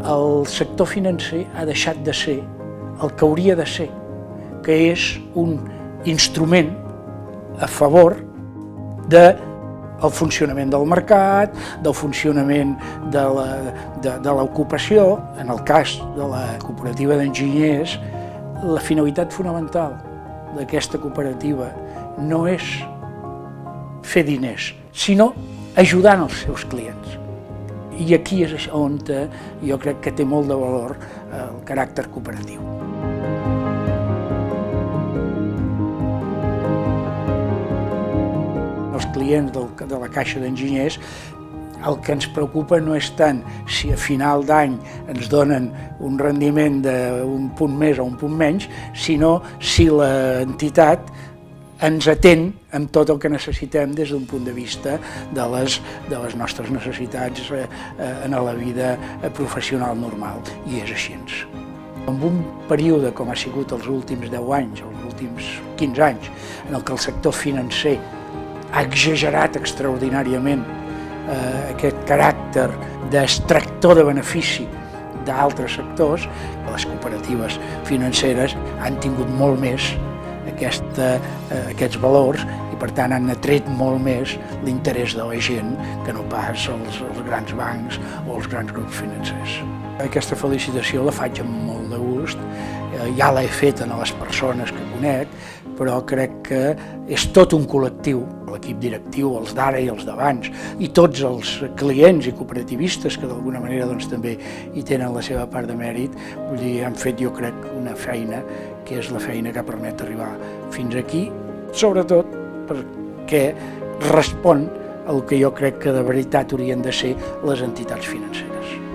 el sector financer ha deixat de ser el que hauria de ser, que és un instrument a favor del funcionament del mercat, del funcionament de l'ocupació. En el cas de la cooperativa d'enginyers, la finalitat fonamental d'aquesta cooperativa no és fer diners, sinó ajudant els seus clients. I aquí és on jo crec que té molt de valor el caràcter cooperatiu. Els clients de la Caixa d'Enginyers, el que ens preocupa no és tant si a final d'any ens donen un rendiment d'un punt més o un punt menys, sinó si l'entitat ens atén amb tot el que necessitem des d'un punt de vista de les nostres necessitats en la vida professional normal, i és així. En un període com ha sigut els últims 10 anys, els últims 15 anys, en el que el sector financer ha exagerat extraordinàriament aquest caràcter d'extractor de benefici d'altres sectors, les cooperatives financeres han tingut molt més aquests valors i per tant han atret molt més l'interès de la gent que no pas els grans bancs o els grans grups financers. Aquesta felicitació la faig amb molt de gust, ja l'he fet a les persones que conec, però crec que és tot un col·lectiu, l'equip directiu, els d'ara i els d'abans, i tots els clients i cooperativistes que d'alguna manera també hi tenen la seva part de mèrit, vull dir, han fet jo crec una feina que és la feina que permet arribar fins aquí, sobretot perquè respon al que jo crec que de veritat haurien de ser les entitats financeres.